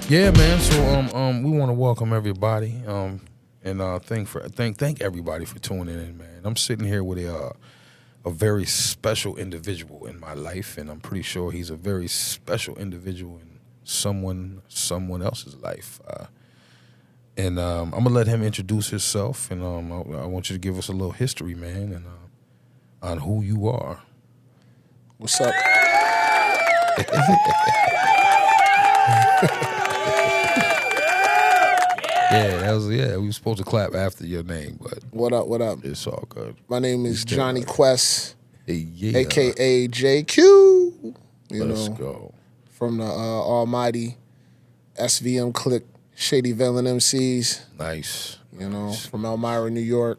Yeah, man. So we want to welcome everybody. And thank everybody for tuning in, man. I'm sitting here with a very special individual in my life, and I'm pretty sure he's a very special individual in someone else's life. And I'm gonna let him introduce himself, and I want you to give us a little history, man, and on who you are. What's up? We were supposed to clap after your name, but What up? What up? it's all good. My name is Stay Johnny right. Quest, Yeah. aka JQ. Let's go. From the almighty SVM clique, Shady Villain MCs. Nice. From Elmira, New York.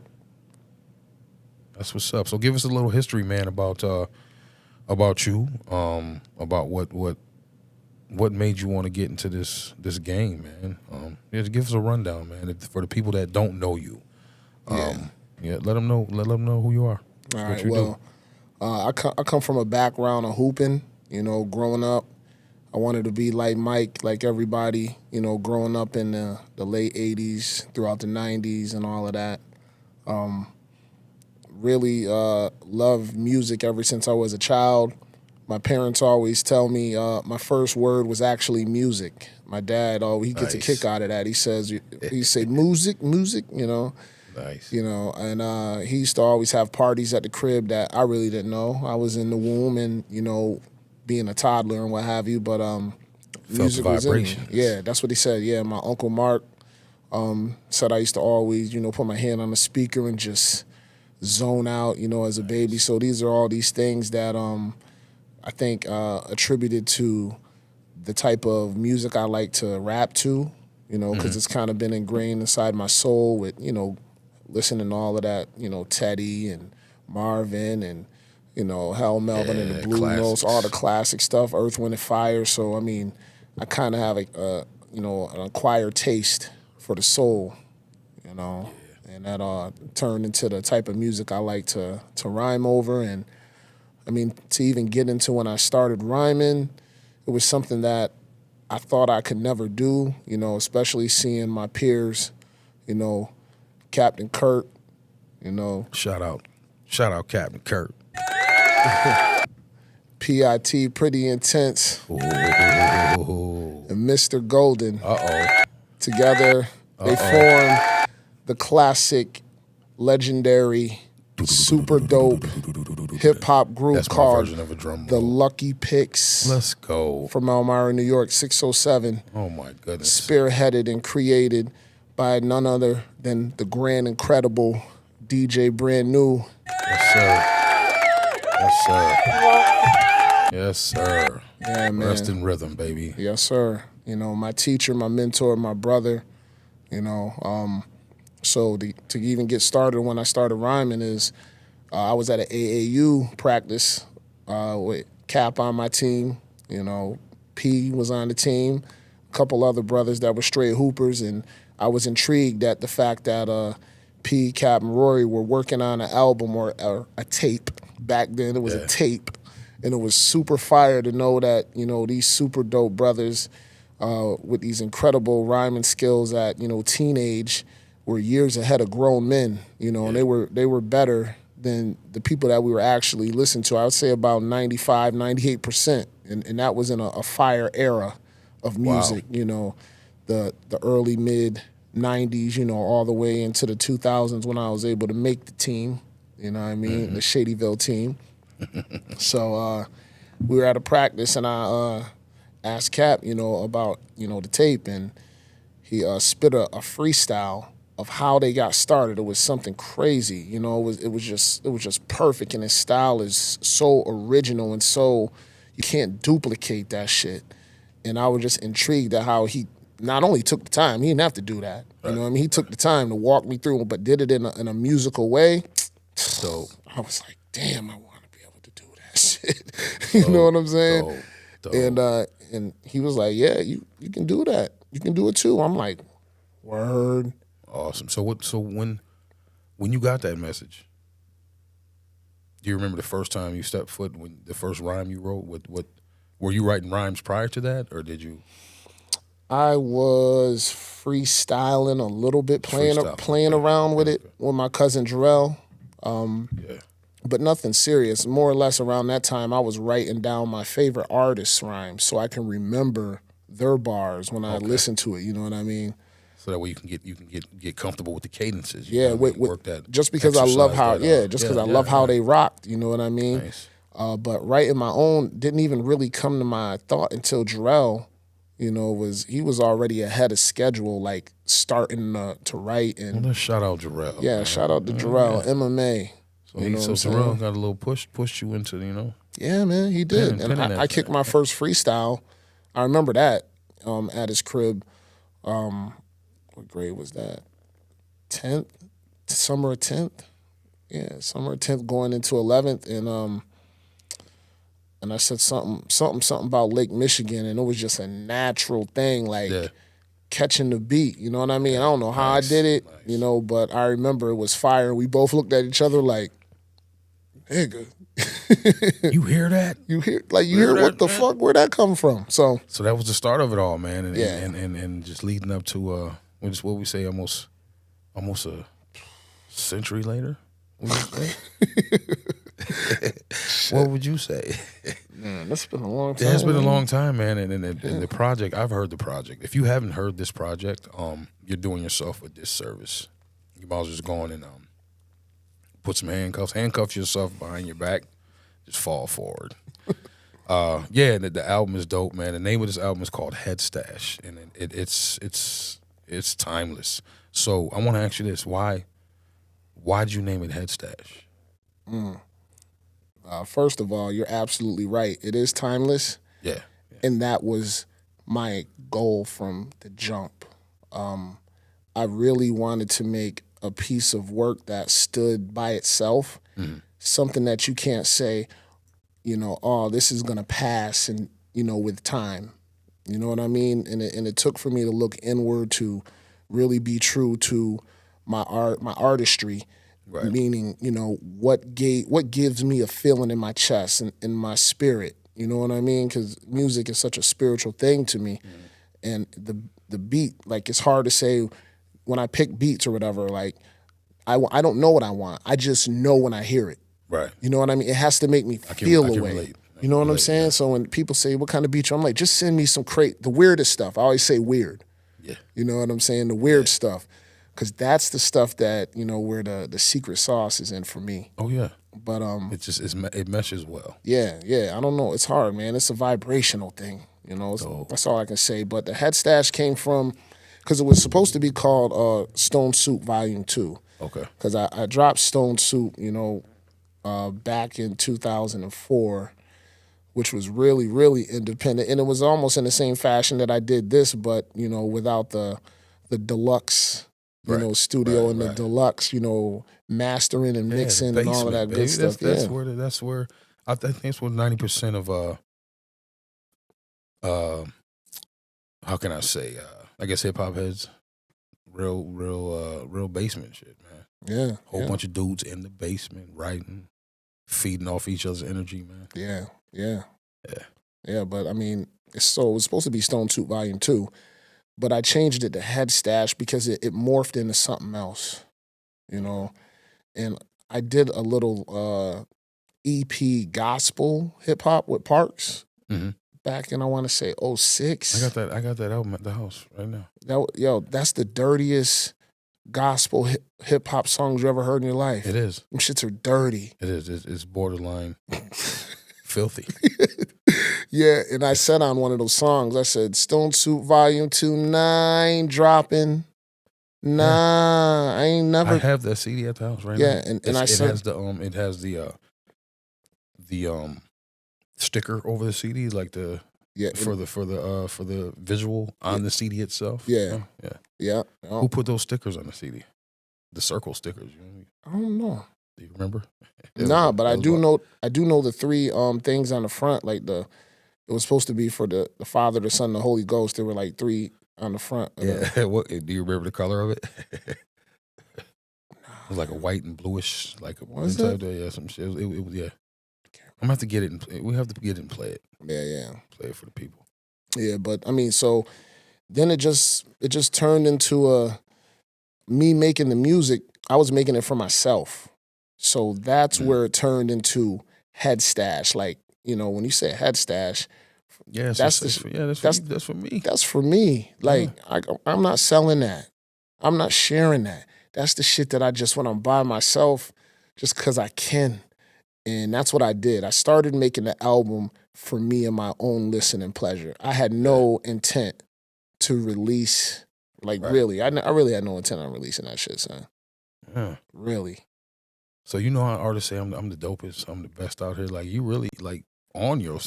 That's what's up. So give us a little history, man, about you, about what made you want to get into this game, man. Just give us a rundown, man, for the people that don't know you. Let them know who you are. All what right. you Well, I come from a background of hooping. Growing up, I wanted to be like Mike, like everybody. Growing up in the late '80s, throughout the '90s, and all of that. Really loved music ever since I was a child. My parents always tell me my first word was actually music. My dad, he gets a Nice. kick out of that. He say music, Nice. And he used to always have parties at the crib that I really didn't know. I was in the womb and, being a toddler and what have you, but music the was in me. vibrations. Yeah, that's what he said. Yeah, my Uncle Mark said I used to always, put my hand on the speaker and just zone out, as a baby. So these are all these things that I think attributed to the type of music I like to rap to, because it's kind of been ingrained inside my soul with, listening to all of that, Teddy and Marvin and, Hal Melvin and the Blue Notes, all the classic stuff, Earth, Wind, and Fire. So, I kind of have an acquired taste for the soul, and that turned into the type of music I like to rhyme over. And to even get into when I started rhyming, it was something that I thought I could never do, especially seeing my peers, Captain Kurt, Shout out, Captain Kurt. PIT, Pretty Intense, Ooh. and Mr. Golden. Together, they formed the classic, legendary, super dope hip-hop group That's my called version of a drum the roll. Lucky Picks. Let's go. From Elmira, New York, 607. Oh my goodness. Spearheaded and created by none other than the grand, incredible DJ Brand New. Yes, sir. Yes, sir. Yes, sir. Yeah, man. Rest in rhythm, baby. Yes, sir. My teacher, my mentor, my brother. So to even get started when I started rhyming is I was at an AAU practice with Cap on my team. P was on the team, a couple other brothers that were straight hoopers, and I was intrigued at the fact that P, Cap, and Rory were working on an album or a tape. Back then it was a tape, and it was super fire to know that these super dope brothers with these incredible rhyming skills at teenage were years ahead of grown men, and they were better than the people that we were actually listening to. I would say about 95, 98%, and that was in a fire era of music. Wow. The early mid 90s, all the way into the 2000s when I was able to make the team. The Shadyville team. So we were at a practice, and I asked Cap, about the tape, and he spit a freestyle of how they got started. It was something crazy, it was just perfect, and his style is so original and so you can't duplicate that shit. And I was just intrigued at how he not only took the time, he didn't have to do that. Right. He took the time to walk me through, but did it in a musical way. Dope. I was like, damn, I want to be able to do that shit. You know what I'm saying? Dope. And he was like, yeah, you can do that. You can do it too. I'm like, word. Awesome. So when you got that message, do you remember the first time you stepped foot, when the first rhyme you wrote? What were you writing rhymes prior to that, or did you? I was freestyling a little bit, playing around with it with my cousin Jarrell. Yeah. But nothing serious. More or less around that time, I was writing down my favorite artists' rhymes so I can remember their bars when I listen to it. You know what I mean? So that way you can get comfortable with the cadences. Yeah, work that. Just because I love how I love how they rocked. You know what I mean? Nice. But writing my own didn't even really come to my thought until Jarrell, he was already ahead of schedule, like starting to write. And Well, let's shout out Jarrell. yeah, man. shout out to Jarrell, MMA. So Jarrell got a little pushed you into, Yeah, man, he did. And I kicked my first freestyle. I remember that at his crib. What grade was that? 10th? Summer of 10th? Yeah, summer of 10th going into 11th. And I said something about Lake Michigan, and it was just a natural thing, like catching the beat. You know what I mean? I don't know how I did it, but I remember it was fire. We both looked at each other like, nigga. You hear that? You hear what the fuck? Where'd that come from? So that was the start of it all, man. And just leading up to what we say almost a century later. What would you say? Man, that's been a long time. Yeah, it's been a long time, man. And the project, I've heard the project. If you haven't heard this project, you're doing yourself a disservice. You might as well just go on and put some handcuff yourself behind your back, just fall forward. The album is dope, man. The name of this album is called Head Stash, and it's timeless. So I want to ask you this: why'd you name it Head Stash? First of all, you're absolutely right. It is timeless. Yeah. And that was my goal from the jump. I really wanted to make a piece of work that stood by itself, something that you can't say, this is gonna pass and with time. You know what I mean? And it took for me to look inward to really be true to my art, my artistry. Right. Meaning, what gives me a feeling in my chest and in my spirit. You know what I mean? Because music is such a spiritual thing to me, and the beat, like, it's hard to say when I pick beats or whatever. Like, I don't know what I want. I just know when I hear it. Right. You know what I mean? It has to make me feel a way. You know what I'm saying? Yeah. So when people say, "What kind of beat?" I'm like, just send me the weirdest stuff. I always say weird. Yeah. You know what I'm saying? The weird stuff. Because that's the stuff that, where the secret sauce is in for me. Oh, yeah. But it meshes well. Yeah. I don't know. It's hard, man. It's a vibrational thing. That's all I can say. But the Head Stash came from, because it was supposed to be called Stone Soup Volume 2. Okay. Because I dropped Stone Soup, back in 2004, which was really, really independent. And it was almost in the same fashion that I did this, but, without the deluxe studio and the deluxe, mastering and mixing and all of that good stuff. That's where I think it's where 90% of how can I say I guess hip hop heads real basement shit, man. Yeah. Whole bunch of dudes in the basement writing, feeding off each other's energy, man. Yeah, but I mean, it was supposed to be Stone Soup Volume 2. But I changed it to Head Stash because it morphed into something else, And I did a little EP gospel hip hop with Parks back in, I want to say, 06. I got that album at the house right now. That's the dirtiest gospel hip hop songs you ever heard in your life. It is. Them shits are dirty. It is. It's borderline filthy. Yeah, and I said on one of those songs, I said, Stone Soup Volume 2, 9 dropping. Nah, I ain't never. I have that CD at the house right now. Yeah, and I said it has the sticker over the CD, like for the visual on the CD itself. Yeah. Who put those stickers on the CD? The circle stickers. I don't know. Do you remember? Nah, but I do know the three things on the front, like it was supposed to be for the Father, the Son, the Holy Ghost. There were like three on the front. Yeah. What do you remember the color of it? It was like a white and bluish, like a inside there. Yeah, some shit. It was yeah. I'm gonna have to get it. We have to get it and play it. Yeah. Play it for the people. Yeah, but I mean, so then it just turned into me making the music. I was making it for myself. So that's where it turned into Head Stash. Like, when you say Head Stash, Yeah, that's that's for me. That's for me. Like, I'm not selling that. I'm not sharing that. That's the shit that I just want to buy myself just because I can. And that's what I did. I started making the album for me and my own listening pleasure. I had no intent to release, really. I really had no intent on releasing that shit, son. Yeah. Really. So you know how artists say I'm the dopest, I'm the best out here. Like you really on your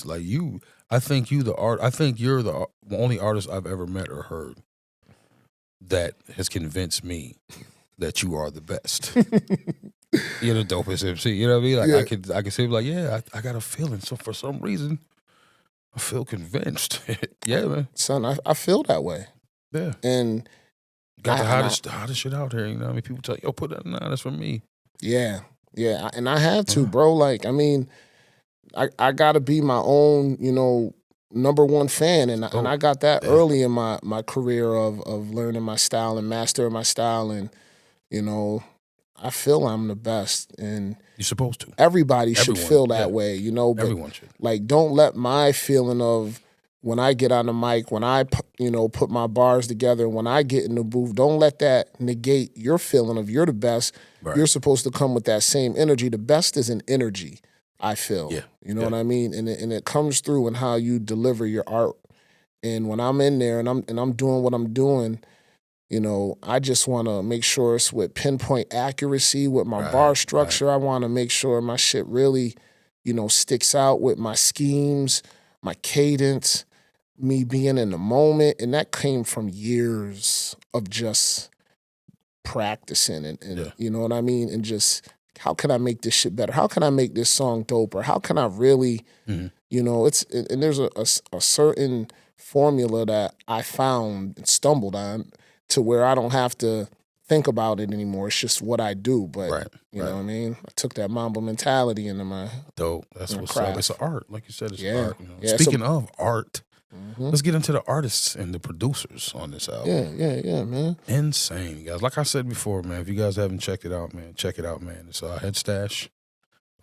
I think you're the only artist I've ever met or heard that has convinced me that you are the best. You're the dopest MC. You know what I mean? Like I can say like, yeah, I got a feeling. So for some reason, I feel convinced. Yeah, man. Son, I feel that way. Yeah. And got the hottest shit out here. You know what I mean? People tell you, yo, put that that's for me. Yeah. Yeah. And I had to, bro. Like, I mean, I gotta be my own, number one fan. And I got that early in my career of learning my style and mastering my style. And, I feel I'm the best. And you're supposed to. Everybody should feel that way, but everyone should. Like, don't let my feeling of when I get on the mic, when I, put my bars together, when I get in the booth, don't let that negate your feeling of you're the best. Right. You're supposed to come with that same energy. The best is an energy, I feel. Yeah. You know what I mean? And it comes through in how you deliver your art. And when I'm in there and I'm doing what I'm doing, I just want to make sure it's with pinpoint accuracy with my bar structure. I want to make sure my shit really, sticks out with my schemes, my cadence, me being in the moment. And that came from years of just practicing and you know what I mean? And just, how can I make this shit better? How can I make this song doper? How can I really, and there's a certain formula that I found and stumbled on to where I don't have to think about it anymore. It's just what I do. But you know what I mean? I took that Mamba mentality into my dope. That's what's up. It's an art. Like you said, it's art. Yeah, speaking of art, let's get into the artists and the producers on this album. Yeah, man. Insane, guys. Like I said before, man, if you guys haven't checked it out, man, check it out, man. It's Head Stash.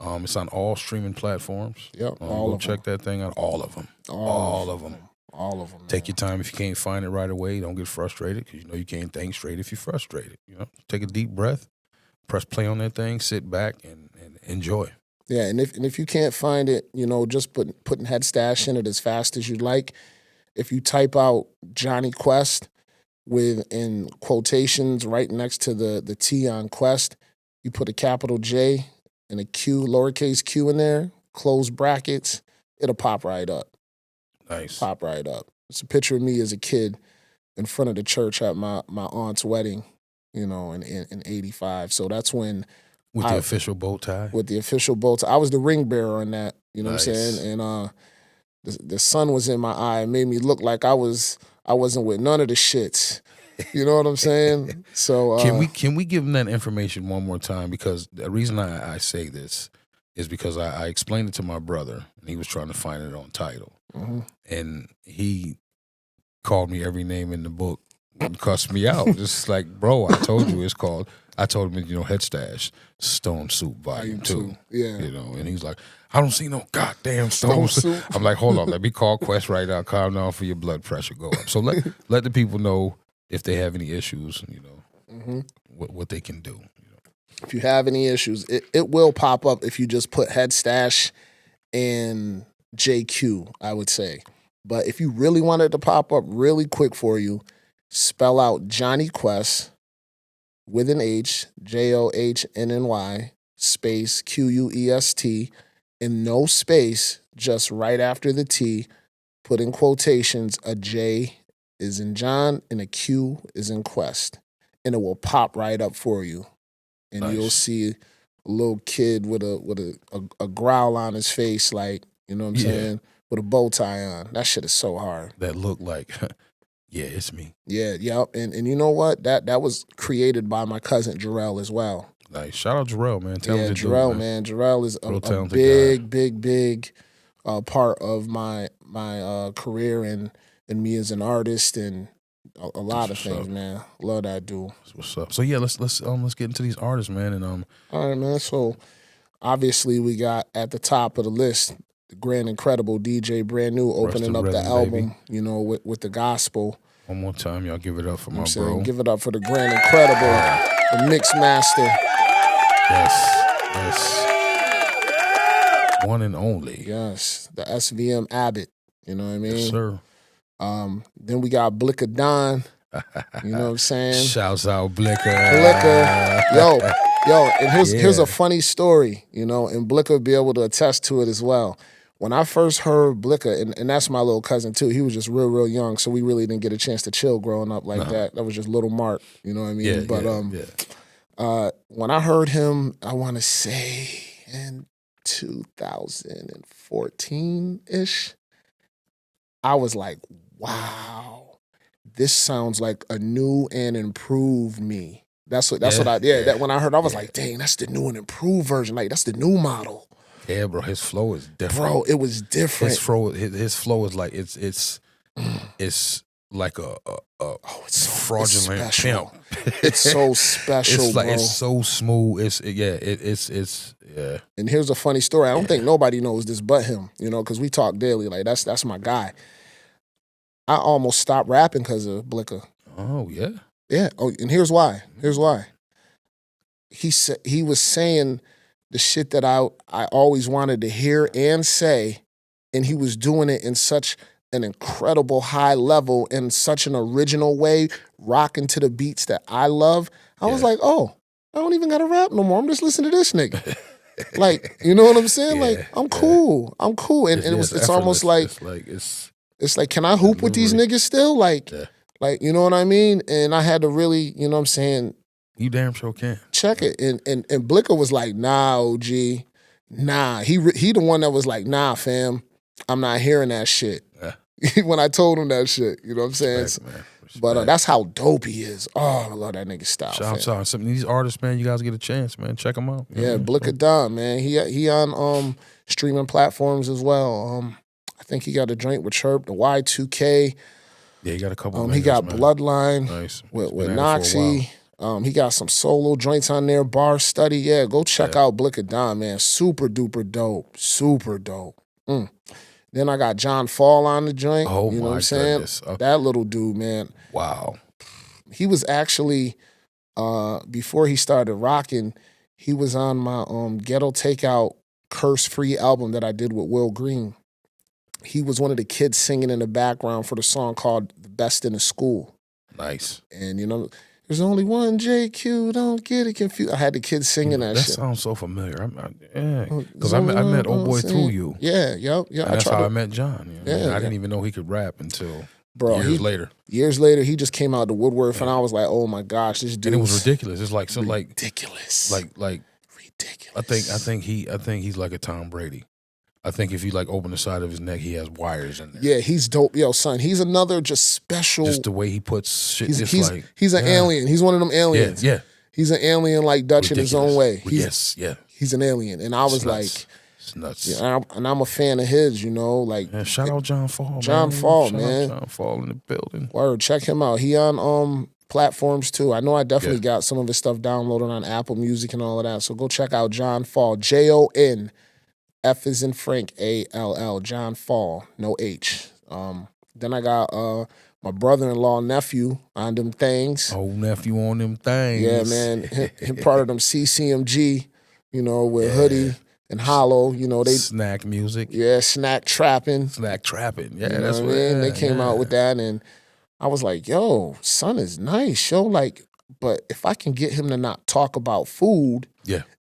It's on all streaming platforms. Yep, go check that thing out. All of them. All of them. All of them. Take your time. If you can't find it right away, don't get frustrated because you can't think straight if you're frustrated. Take a deep breath, press play on that thing, sit back and enjoy. Yeah, and if you can't find it, just putting Head Stash in it as fast as you like. If you type out Johnny Quest in quotations right next to the T on Quest, you put a capital J and a Q, lowercase q in there, close brackets, it'll pop right up. Nice. Pop right up. It's a picture of me as a kid in front of the church at my aunt's wedding, in 85. So that's when with the official bow tie. With the official bow tie. I was the ring bearer on that, you know what I'm saying? And the sun was in my eye. It made me look like I wasn't with none of the shits. You know what I'm saying? So can we give them that information one more time? Because the reason I say this is because I explained it to my brother and he was trying to find it on Tidal. And he called me every name in the book and cussed me out. Just like, bro, I told him, Head Stash, Stone Soup Volume 2. Yeah. And he's like, I don't see no goddamn Stone Soup. I'm like, hold on, let me call Quest right now. Calm down for your blood pressure go up. So let the people know if they have any issues, what they can do. If you have any issues, it will pop up if you just put Head Stash and JQ, I would say. But if you really want it to pop up really quick for you, spell out Johnny Quest with an H, JOHNNY, space QUEST, and no space, just right after the T, put in quotations, a J is in John and a Q is in Quest. And it will pop right up for you. And you'll see a little kid with a growl on his face, like, you know what I'm saying? With a bow tie on. That shit is so hard. That look like, yeah, it's me. Yeah, yep. And you know what? That was created by my cousin Jarrell as well. Nice. Shout out Jarrell, man. Jarrell, man. Jarrell is a big part of my career and me as an artist. And a lot of That's what's things, up. man. Love that dude. That's what's up. So yeah, let's get into these artists, man. And All right, man. So obviously we got at the top of the list the grand incredible DJ Brand New opening the up the rhythm, album, baby. you know, with the gospel. one more time, y'all give it up for You know my what I'm saying? bro. Give it up for the grand incredible, the mix master. Yes. One and only. Yes, the SVM Abbott. You know what I mean? Yes, sir. Then we got Blicker Don. You know what I'm saying? Shouts out Blicker. Blicker. Yo, and here's Yeah. a funny story, you know, and Blicker be able to attest to it as well. When I first heard Blicker, and that's my little cousin too, he was just real young, so we really didn't get a chance to chill growing up like that. That was just little Mark, you know what I mean? When I heard him, I want to say in 2014-ish, I was like, wow, this sounds like a new and improved me. That's what that when I heard, I was like, dang, that's the new and improved version. Like, that's the new model. Yeah, bro, his flow is different. Bro, it was different. His flow is like it's like a it's so fraudulent special. pimp. It's so special, it's like bro. it's so smooth. It's And here's a funny story. I don't think nobody knows this but him, you know, because we talk daily. Like that's my guy. I almost stopped rapping because of Blicker. Oh yeah. Yeah. Oh, and here's why. He was saying the shit that I always wanted to hear and say, and he was doing it in such an incredible high level in such an original way, rocking to the beats that I love. I was like, oh, I don't even gotta rap no more. I'm just listening to this nigga. Like, you know what I'm saying? Like, I'm cool. And it's almost like it's like, can I hoop with these niggas still? Like, you know what I mean? And I had to really, you know what I'm saying, you damn sure can. check it. And Blicker was like, nah, OG. Nah. He the one that was like, nah, fam, I'm not hearing that shit. Yeah. When I told him that shit, you know what I'm saying? Respect, man. Respect. But that's how dope he is. Oh, I love that nigga style. Shout out some of these artists, man. You guys get a chance, man. Check them out. Yeah, Blicker Don, man. He on streaming platforms as well. I think he got a joint with Chirp, the Y2K. Yeah, he got a couple. He got man. Bloodline Nice. with Noxie. He got some solo joints on there, Bar Study. Yeah, go check out Blicker Don, man. Super duper dope. Super dope. Then I got John Fall on the joint. Oh, you know my what I'm saying? goodness. Okay. That little dude, man. Wow. He was actually, before he started rocking, he was on my Ghetto Takeout curse-free album that I did with Will Green. He was one of the kids singing in the background for the song called The Best in the School. Nice. And, you know, there's only one JQ, don't get it confused. I had the kids singing that shit. That sounds so familiar. Because I met old boy through you. Yeah, yep. And that's how I met John. You know? I didn't even know he could rap until years later. Years later, he just came out the woodwork, and I was like, oh my gosh, this dude. And it was ridiculous. It's like ridiculous. Like ridiculous. I think he's like a Tom Brady. I think if you like open the side of his neck, he has wires in there. Yeah, he's dope. Yo, son, he's another just special. Just the way he puts shit. He's an alien. He's one of them aliens. Yeah. He's an alien like Dutch Ridiculous. in his own way. He's an alien. And I was it's nuts. Yeah, and I'm a fan of his, you know. Like, shout out John Fall, John man. Fall, Shout man. out John Fall in the building. Word, check him out. He on platforms too. I know I definitely got some of his stuff downloaded on Apple Music and all of that. So go check out John Fall. JON. F is in Frank, ALL, John Fall, no H. Then I got my brother-in-law, nephew on them things. Oh, nephew on them things. Yeah, man. Him part of them CCMG, you know, with Hoodie and Hollow, you know, they snack music. Yeah, snack trapping. Snack trapping. Yeah, you know that's what I mean. They came out with that, and I was like, yo, son is nice, yo. Like, but if I can get him to not talk about food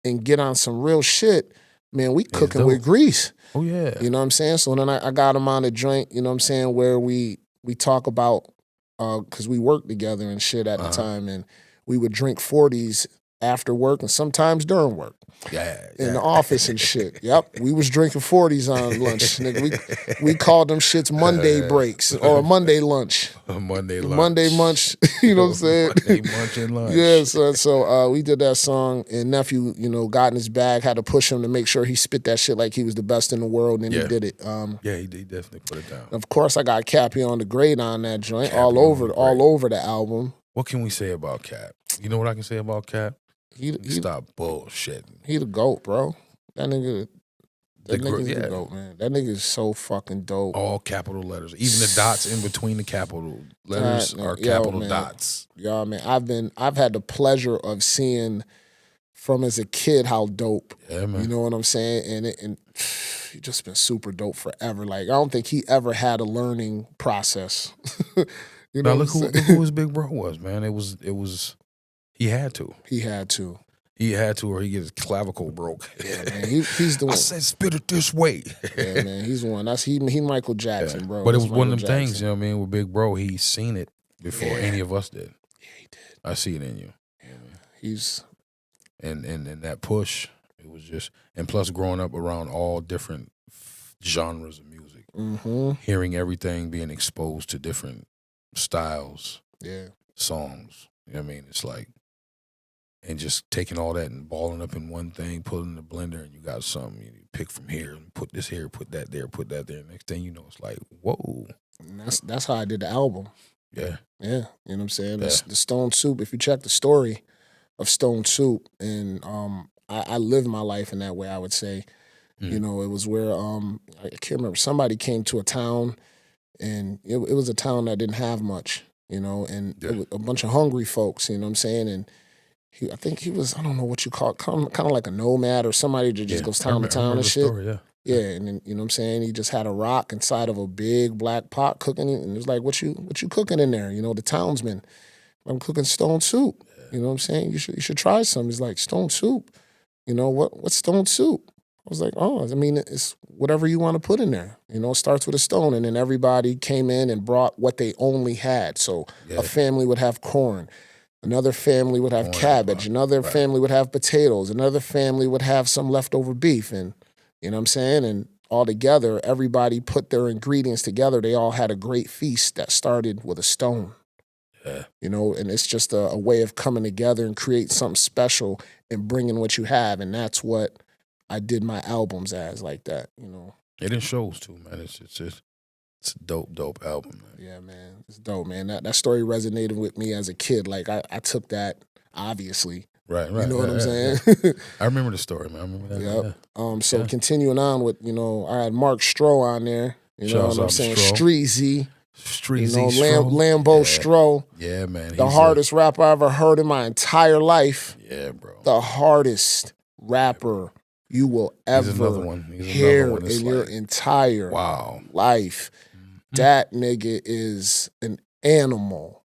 and get on some real shit, man, we cooking with grease. Oh, yeah. You know what I'm saying? So then I got him on a joint, you know what I'm saying, where we talk about, because we worked together and shit at the time, and we would drink 40s after work and sometimes during work. Yeah, In the office and shit. Yep. We was drinking 40s on lunch. Nigga, we called them shits Monday breaks or Monday lunch. Monday lunch. Monday munch, you know what I'm saying? Monday munch and lunch. Yeah, so we did that song, and nephew, got in his bag, had to push him to make sure he spit that shit like he was the best in the world, and he did it. Yeah, he definitely put it down. Of course, I got Cappy on the grade on that joint, Cappy all over the album. What can we say about Cap? You know what I can say about Cap? He Stop bullshitting. He the GOAT, bro. That nigga's the yeah. GOAT, man. That nigga is so fucking dope. All capital letters. Even the dots in between the capital letters are capital dots. Yeah, man. I've had the pleasure of seeing from as a kid how dope. Yeah, man. You know what I'm saying? And he just been super dope forever. Like, I don't think he ever had a learning process. You know, look who his big bro was, man. It was he had to. He had to. He had to, or he get his clavicle broke. Yeah, man. He's the one. I said, spit it this way. Yeah, man. He's the one. He Michael Jackson, bro. But it was one of them things, you know what I mean, with Big Bro, he's seen it before any of us did. Yeah, he did. I see it in you. Yeah, he's and that push, it was just, and plus growing up around all different genres of music, hearing everything, being exposed to different styles, songs. You know what I mean? It's like, and just taking all that and balling up in one thing, putting in the blender, and you got something. You pick from here and put this here, put that there, put that there. Next thing you know, it's like, whoa. And that's how I did the album. Yeah. Yeah. You know what I'm saying? Yeah. The Stone Soup, if you check the story of Stone Soup, and I lived my life in that way, I would say. You know, it was where, I can't remember, somebody came to a town, and it was a town that didn't have much, you know, and it was a bunch of hungry folks, you know what I'm saying? And I think he was, I don't know what you call it, kind of like a nomad or somebody that just goes town to town and shit. Story, yeah, and then, you know what I'm saying? He just had a rock inside of a big black pot cooking it, and it was like, what you cooking in there? You know, the townsman, I'm cooking stone soup. You know what I'm saying? You should try some. He's like, stone soup? You know, what's stone soup? I was like, oh, I mean, it's whatever you want to put in there. You know, it starts with a stone, and then everybody came in and brought what they only had. So a family would have corn. Another family would have cabbage. Another family would have potatoes. Another family would have some leftover beef. And, you know what I'm saying? And all together, everybody put their ingredients together. They all had a great feast that started with a stone. Yeah. You know, and it's just a way of coming together and create something special and bringing what you have. And that's what I did my albums as, like that, you know. It shows too, man. It's a dope album, man. Yeah, man. It's dope, man. That story resonated with me as a kid. Like, I took that, obviously. Right. You know what I'm saying? I remember the story, man. I remember that. Yep. So continuing on with, you know, I had Mark Stroh on there. You know what I'm saying? Streezy. Streezy, you know, Lambo Stroh. Yeah, man. The hardest rapper I ever heard in my entire life. Yeah, bro. The hardest rapper you will ever hear in your entire life. That nigga is an animal.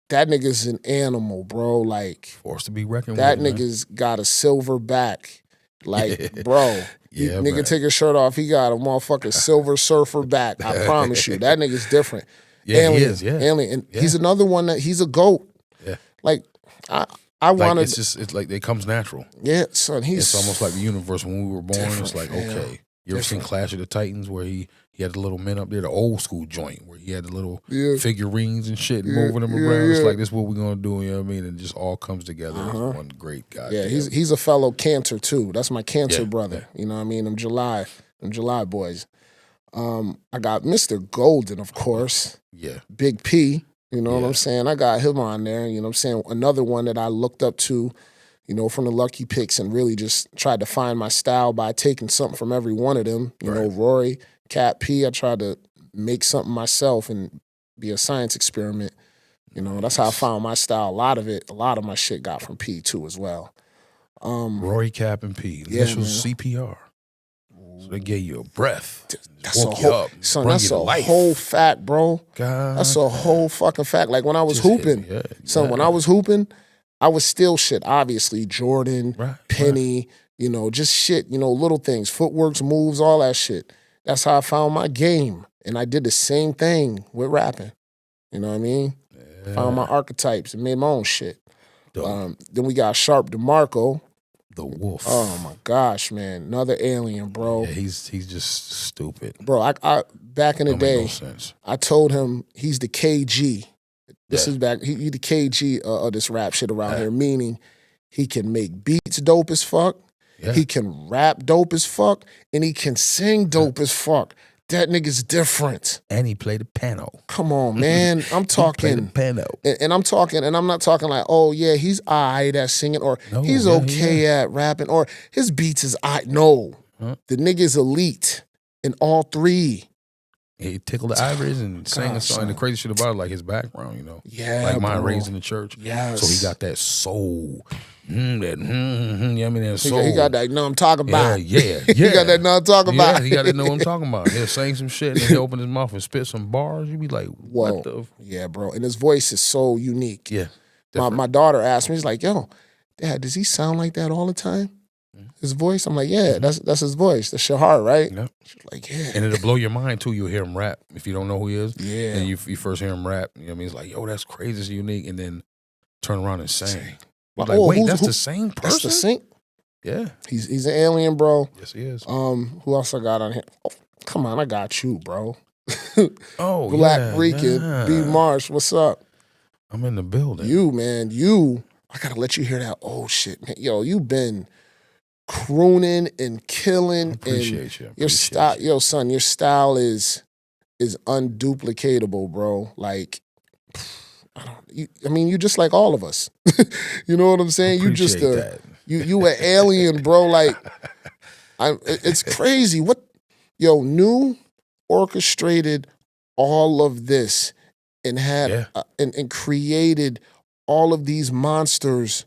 That nigga's an animal, bro. Like, forced to be reckoned that with. That nigga's got a silver back. Like, bro. Nigga take his shirt off, he got a motherfucking silver surfer back. I promise you. That nigga's different. Yeah, Alien, he is, Alien. And he's another one that he's a GOAT. Yeah. Like, I wanted. It's like it comes natural. Yeah, son. It's almost like the universe when we were born. It's like, okay. You ever seen Clash of the Titans where he had the little men up there, the old school joint where he had the little figurines and shit, moving them around. It's like, this is what we're gonna do, you know what I mean? And it just all comes together as one great guy. Yeah, he's a fellow Cancer too. That's my Cancer brother. You know what I mean? I'm July boys. I got Mr. Golden, of course. Yeah. Big P. You know what I'm saying? I got him on there. You know what I'm saying? Another one that I looked up to, you know, from the Lucky Picks, and really just tried to find my style by taking something from every one of them. You know, Rory, Cat P, I tried to make something myself and be a science experiment. You know, that's how I found my style. A lot of my shit got from P too as well. Rory, Cap, and P. Initials CPR. So they gave you a breath. That's a whole, son, that's a whole fact, bro. God. That's a whole fucking fact. Like when I was hooping, when I was hooping, I was still shit. Obviously, Jordan, Penny, you know, just shit, you know, little things, footworks, moves, all that shit. That's how I found my game. And I did the same thing with rapping. You know what I mean? Yeah. Found my archetypes and made my own shit. Then we got Sharp DeMarco. The Wolf. Oh my gosh, man, another alien, bro. Yeah, he's just stupid. Bro, I back in the Don't make day, no sense. I told him he's the KG. This is back. He the KG of this rap shit around here, meaning he can make beats dope as fuck. Yeah. He can rap dope as fuck, and he can sing dope as fuck. That nigga's different. And he played the piano. Come on, man. I'm talking. He played the piano. And I'm talking, and I'm not talking like, oh yeah, he's alright at singing, or he's okay at rapping, or his beats is alright. No, the nigga's elite in all three. He tickled the ivories and sang a song. And the crazy shit about it, like his background, you know. Yeah, like mine, raised in the church. Yes. So he got that soul. That soul. He got that, you know what I'm talking about. Yeah. He got that, know what I'm talking about. Yeah, he got to know what I'm talking about. He'll sing some shit and then he'll open his mouth and spit some bars. You be like, what the? Yeah, bro. And his voice is so unique. Yeah. My daughter asked me, she's like, yo, Dad, does he sound like that all the time? His voice? I'm like, yeah, that's his voice. That's Shahar, right? Yep. She's like, yeah. And it'll blow your mind, too. You'll hear him rap if you don't know who he is. Yeah. And you first hear him rap, you know what I mean? It's like, yo, that's crazy, it's unique. And then turn around and sing. Like, wait, that's the same person? That's the same? Yeah. He's an alien, bro. Yes, he is. Who else I got on here? Oh, come on, I got you, bro. Black Rican, B Marsh, what's up? I'm in the building. You, man, I gotta let you hear that old shit, man. Yo, you been crooning and killing. Appreciate you. Your style, yo, son, your style is unduplicatable, bro. Like, I mean, you just like all of us. You know what I'm saying? You just you an alien, bro. Like, it's crazy. New orchestrated all of this and had and created all of these monsters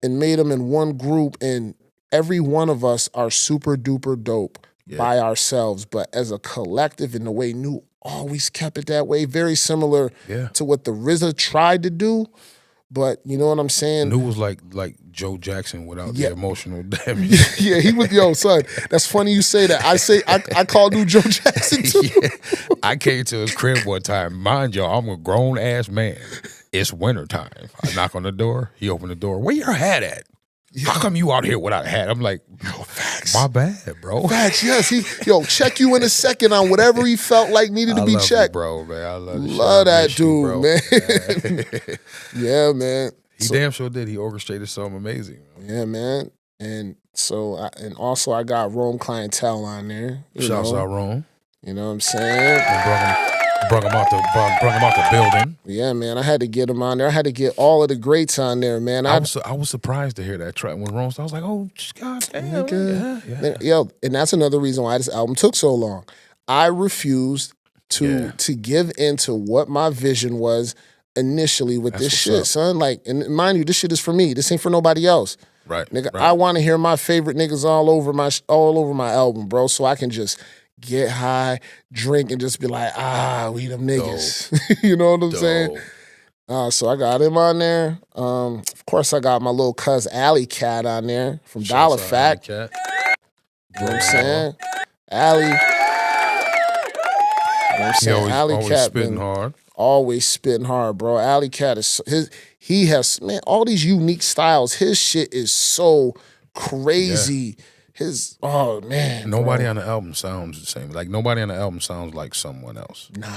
and made them in one group, and every one of us are super duper dope by ourselves, but as a collective, in the way New always kept it that way, very similar to what the RZA tried to do. But you know what I'm saying? New was like Joe Jackson without the emotional damage. Yeah, he was, yo, son, that's funny you say that. I call New Joe Jackson too. I came to his crib one time. Mind y'all, I'm a grown ass man. It's wintertime. I knock on the door. He opened the door. Where your hat at? How come you out here without a hat? I'm like, facts. My bad, bro. Facts, yes. Check you in a second on whatever he felt like needed to be checked. You, bro, man. I love that dude, man. Yeah, man. He damn sure did. He orchestrated something amazing. Yeah, man. And so, also I got Rome Clientele on there. Shouts out Rome. You know what I'm saying? Brung him out the building. Yeah, man. I had to get him on there. I had to get all of the greats on there, man. I was surprised to hear that track when Rome started. I was like, oh, god damn. Yeah. Yo, and that's another reason why this album took so long. I refused to give into what my vision was initially with this shit, son. Like, and mind you, this shit is for me. This ain't for nobody else. Right. Nigga, right. I want to hear my favorite niggas all over my album, bro, so I can just get high, drink, and just be like, we them niggas. You know what I'm saying? So I got him on there. Of course, I got my little cuz Alley Cat on there from Dollar Fact. You know what I'm saying? Alley. You know what I'm saying? Always spitting hard. Always spitting hard, bro. Alley Cat is he has, man, all these unique styles. His shit is so crazy. Oh man. Nobody on the album sounds the same. Like nobody on the album sounds like someone else. Nah.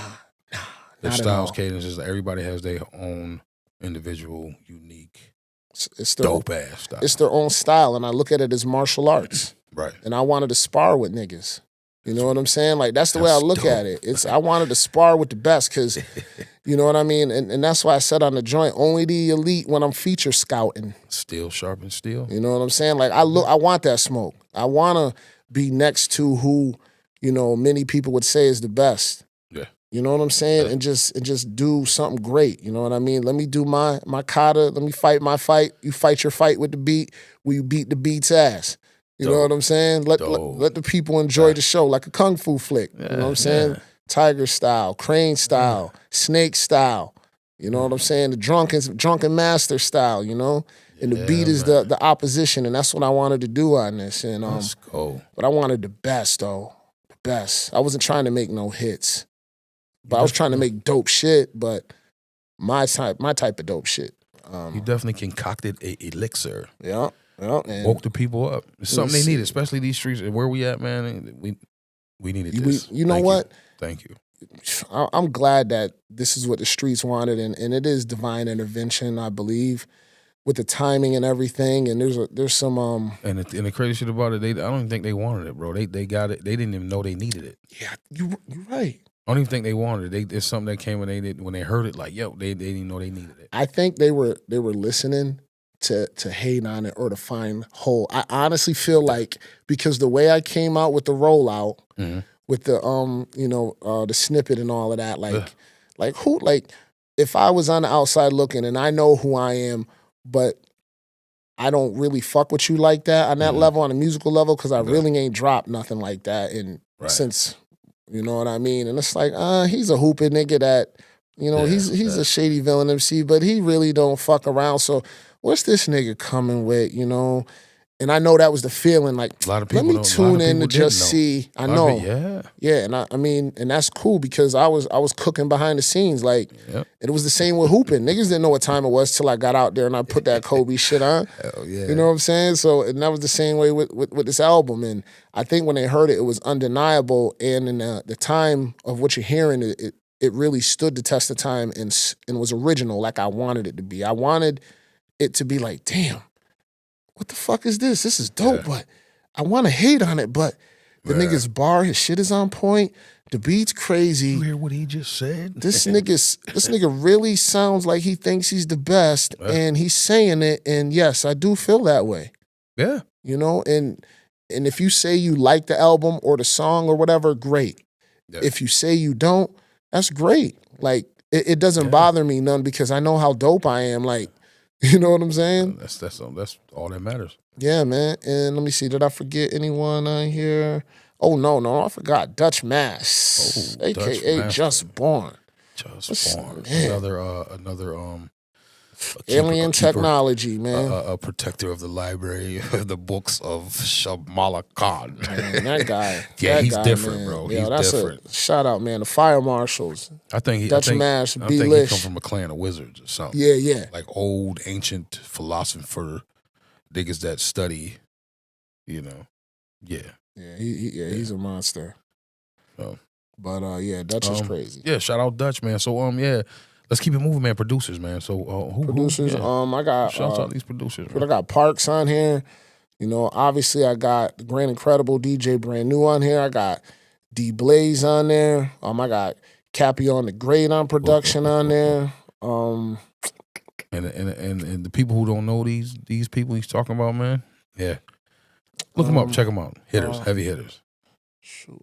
Their styles, cadences, everybody has their own individual, unique, dope ass style. It's their own style, and I look at it as martial arts. Right. And I wanted to spar with niggas. You know what I'm saying? Like, that's the way I look at it. I wanted to spar with the best because, you know what I mean? And that's why I said on the joint, only the elite when I'm feature scouting. Steel sharpens steel. You know what I'm saying? Like, I want that smoke. I want to be next to who, you know, many people would say is the best. Yeah. You know what I'm saying? Yeah. And just do something great. You know what I mean? Let me do my kata. Let me fight my fight. You fight your fight with the beat. We beat the beat's ass. You know what I'm saying? Let the people enjoy the show like a kung fu flick. You know what I'm saying? Yeah. Tiger style, crane style, snake style. You know what I'm saying? The drunken master style, you know? And the beat is the opposition, and that's what I wanted to do on this. And let's go. But I wanted the best, though. The best. I wasn't trying to make no hits. But I was trying to make dope shit, but my type of dope shit. You definitely concocted a elixir. Yeah. And woke the people up. It's something they need, especially these streets. Where we at, man? We needed this. You know what? Thank you. I'm glad that this is what the streets wanted, and it is divine intervention, I believe, with the timing and everything. And there's some and the crazy shit about it, I don't even think they wanted it, bro. They got it. They didn't even know they needed it. Yeah, you're right. I don't even think they wanted it. It's something that came when they heard it. Like, yo, they didn't know they needed it. I think they were listening to hate on it or to find hole. I honestly feel like because the way I came out with the rollout, with the the snippet and all of that, like if I was on the outside looking and I know who I am, but I don't really fuck with you like that on that level, on a musical level, because I really ain't dropped nothing like that since, you know what I mean? And it's like, he's a hooping nigga that, he's a shady villain MC, but he really don't fuck around. So what's this nigga coming with, And I know that was the feeling. Like, a lot of people let me tune in to just see. I know, yeah, and I mean, and that's cool because I was cooking behind the scenes. Like, it was the same with hooping. Niggas didn't know what time it was till I got out there and I put that Kobe shit on. Hell yeah, you know what I'm saying? So, and that was the same way with this album. And I think when they heard it, it was undeniable. And in the time of what you're hearing, it really stood the test of time and was original, like I wanted it to be. I wanted it to be like, damn, what the fuck is this? This is dope, but I want to hate on it, but the nigga's bar, his shit is on point. The beat's crazy. You hear what he just said? This nigga really sounds like he thinks he's the best, and he's saying it. And yes, I do feel that way. Yeah, and if you say you like the album or the song or whatever, great. Yeah. If you say you don't, that's great. Like it doesn't bother me none because I know how dope I am. Like. You know what I'm saying? That's all that matters. Yeah, man. And let me see, did I forget anyone on here? Oh, no, I forgot. Dutch Mass, a.k.a. Just Born. Just Born. Another alien technology, man. A protector of the library of the books of Shamala Khan. Man, that guy. He's different, man. bro. Yeah, he's different. Shout out, man. The fire marshals. Dutch Mass, I think he come from a clan of wizards or something. Yeah. Like old ancient philosopher niggas that study, Yeah. Yeah, he's a monster. So, but Dutch is crazy. Yeah, shout out Dutch, man. So let's keep it moving, man. Producers, man. So who producers? I got shout out these producers. I got Parks on here. Obviously I got the Grand Incredible DJ Brand New on here. I got D Blaze on there. I got Cappy on the Great on production on there. And the people who don't know these people he's talking about, man. Yeah. Look them up, check them out. Hitters, heavy hitters.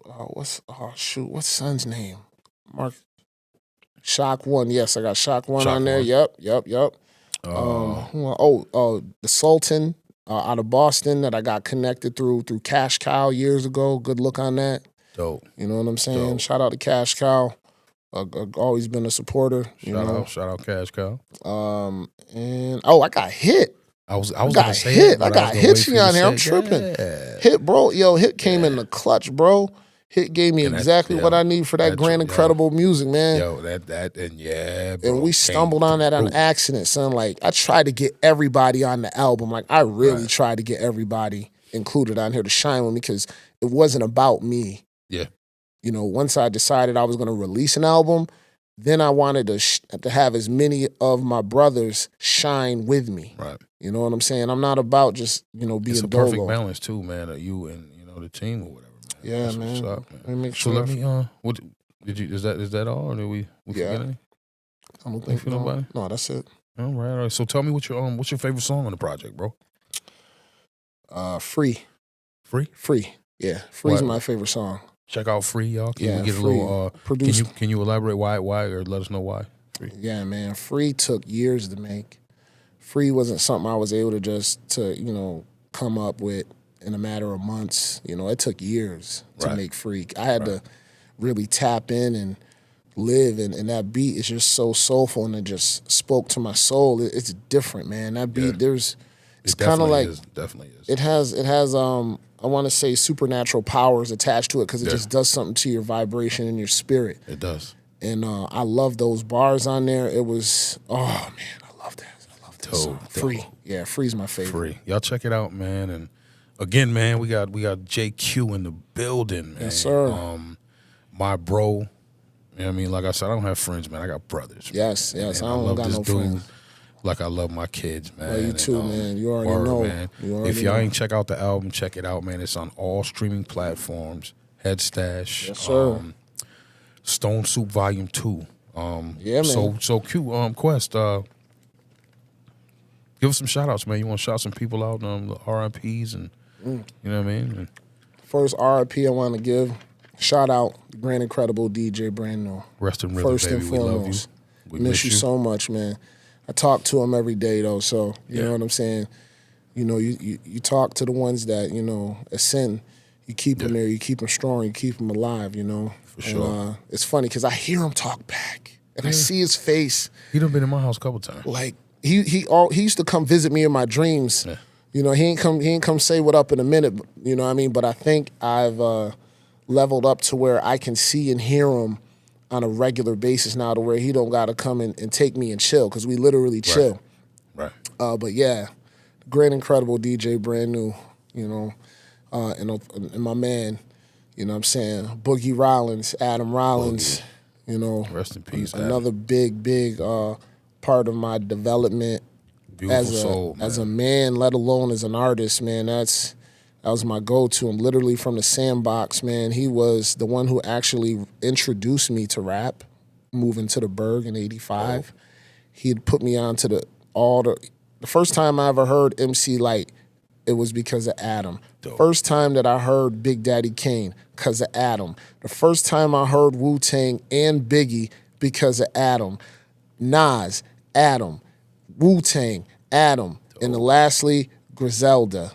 What's son's name? Mark Shock One. Yes, I got Shock One on there. Yep. The Sultan out of Boston that I got connected through Cash Cow years ago. Good look on that. Dope. You know what I'm saying? Dope. Shout out to Cash Cow. I've always been a supporter. Shout out Cash Cow. I got Hit. I was gonna say Hit. I got Hitchy on here. I'm tripping. Yeah. Hit, bro. Yo, Hit came in the clutch, bro. Hit gave me exactly what I need for that Grand Incredible music, man. Yo, bro. And we stumbled on that on accident, son. Like, I tried to get everybody on the album. Like, I really tried to get everybody included on here to shine with me because it wasn't about me. Yeah. Once I decided I was going to release an album, then I wanted to have as many of my brothers shine with me. Right. You know what I'm saying? I'm not about just, being it's a dolo. perfect balance too, man, of you and, the team or whatever, man. Yeah, That's man. What's up, man. Let me make sure. So let me, what did you, is that all or did we forget any? I don't think nobody? No, that's it. All right. So tell me what's your favorite song on the project, bro? Free. Free? Yeah. Free's my favorite song. Check out Free, y'all. Can we get Free. a little can you elaborate why or let us know why? Free. Yeah, man. Free took years to make. Free wasn't something I was able to come up with in a matter of months. It took years to make Free. I had to really tap in and live, and that beat is just so soulful, and it just spoke to my soul. It's different, man. That beat, it's kind of like definitely is. It has I want to say supernatural powers attached to it because it just does something to your vibration and your spirit. It does. And I love those bars on there. It was, oh man, I love that. So, free. Yeah, free's my favorite. Free. Y'all check it out, man. And again, man, we got JQ in the building, man. Yes, sir. My bro. You know what I mean? Like I said, I don't have friends, man. I got brothers. Yes, man. yes. And I don't got no friends. Like I love my kids, man. Well, you too, man. You already know. Man. You already if y'all know. ain't check out the album, check it out, man. It's on all streaming platforms. Head Stash. Yes, sir. Stone Soup Volume 2. Yeah, man. So Q, Quest, give us some shout outs, man. You want to shout some people out, the RIPs and you know what I mean? First RIP I want to give, shout out the Grand Incredible DJ Brand New. Rest in rhythm, First baby. and foremost. We love you. We miss you so much, man. I talk to him every day though, so you know what I'm saying? You know, you talk to the ones that, you know, ascend. You keep them there, you keep them strong, you keep them alive, you know? For sure. And, it's funny because I hear him talk back and I see his face. He done been in my house a couple times. Like he used to come visit me in my dreams. Yeah. You know, he ain't come say what up in a minute, you know what I mean? But I think I've leveled up to where I can see and hear him on a regular basis now to where he don't got to come and take me and chill because we literally chill. Right. But yeah, great, incredible DJ Brand New, you know, and my man, you know what I'm saying, Boogie Rollins, Adam Rollins, you know. Rest in peace, another big part of my development as a man, let alone as an artist, man. That was my go-to. I'm literally from the Sandbox, man. He was the one who actually introduced me to rap, moving to the Berg in '85. He'd put me on to the first time I ever heard MC Light, it was because of Adam. Dope. First time that I heard Big Daddy Kane, because of Adam. The first time I heard Wu-Tang and Biggie, because of Adam. Nas, Adam. Wu-Tang, Adam. Dope. And then lastly, Griselda.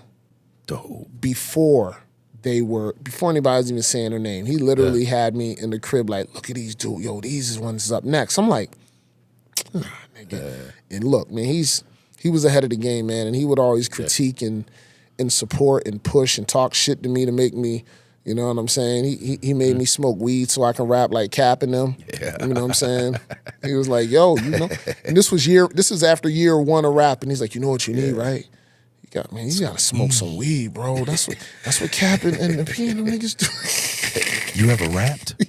Dope. Before anybody was even saying her name, he literally had me in the crib like, look at these dudes, yo, these ones up next. I'm like, nah, nigga. And look, man, he was ahead of the game, man, and he would always critique and support and push and talk shit to me to make me, you know what I'm saying? He made me smoke weed so I can rap like Cap and them. Yeah. You know what I'm saying? He was like, yo, you know, and this is after year one of rap, and he's like, you know what you need, right? You gotta smoke some weed, bro. That's what Cap and the piano niggas do. You ever rapped?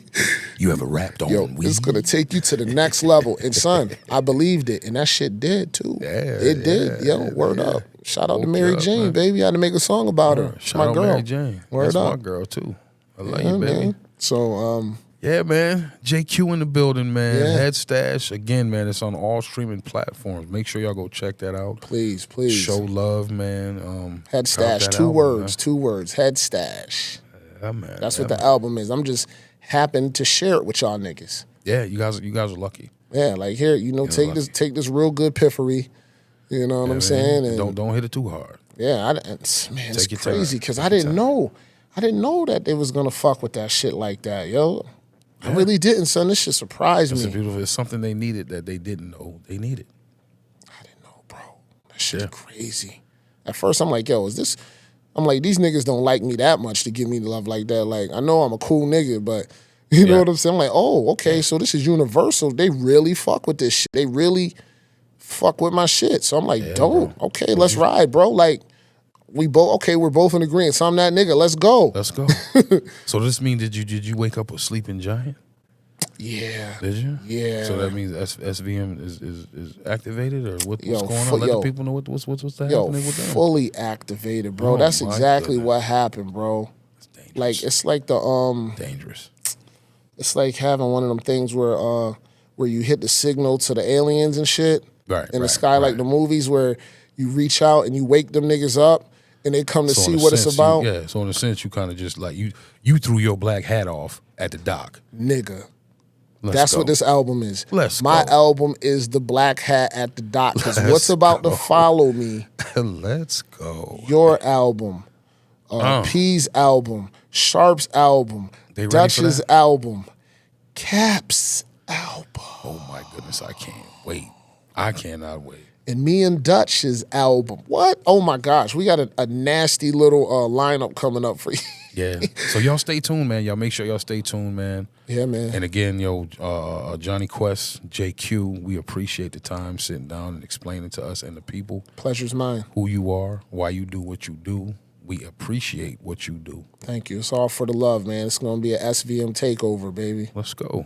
You ever rapped on weed? It's gonna take you to the next level. And son, I believed it, and that shit did too. Yeah, it did. Yo, word up. Shout out to Mary Jane, man. Baby. I had to make a song about her. Shout my out girl. Mary Jane. Word That's up. my girl too. I love you, baby. Man. So yeah, man. JQ in the building, man. Head Stash. Again, man, it's on all streaming platforms. Make sure y'all go check that out. Please. Show love, man. Head Stash, two words. Head Stash. Yeah, man. That's what the album is. I'm just happen to share it with y'all niggas. Yeah, you guys are lucky. Yeah, like here, you know, take this real good piffery. You know what I'm saying? And don't hit it too hard. Yeah, man, it's crazy because I didn't know that they was gonna fuck with that shit like that, yo. I really didn't, son. This shit surprised me. Beautiful. It's something they needed that they didn't know they needed. I didn't know, bro. That shit's crazy. At first, I'm like, yo, is this? I'm like, these niggas don't like me that much to give me love like that. Like, I know I'm a cool nigga, but you know what I'm saying? I'm like, oh, okay, so this is universal. They really fuck with this shit. They really fuck with my shit. So I'm like, dope. Bro. Okay, let's ride, bro. Like, we're both in agreement. So I'm that nigga. Let's go. Let's go. So this means did you wake up a sleeping giant? Yeah. Did you? Yeah. So that means SVM is activated, or what's going on? Let the people know what's happening with them. Fully activated, bro. That's exactly what happened, bro. It's dangerous. Like it's like the dangerous. It's like having one of them things where you hit the signal to the aliens and shit in the sky, like the movies where you reach out and you wake them niggas up and they come to see what it's about. So in a sense, you kind of just like you threw your black hat off at the dock, nigga. That's what this album is. My album is the black hat at the dock. Because what's about to follow me? Let's go. Your album, P's album, Sharp's album, Dutch's album, Cap's album. Oh my goodness, I can't wait. I cannot wait. And me and Dutch's album. What? Oh my gosh, we got a nasty little lineup coming up for you. Yeah. So y'all stay tuned, man. Y'all make sure y'all stay tuned, man. Yeah, man. And again, Johnny Quest, JQ, we appreciate the time sitting down and explaining to us and the people. Pleasure's mine. Who you are, why you do what you do. We appreciate what you do. Thank you. It's all for the love, man. It's going to be a SVM takeover, baby. Let's go.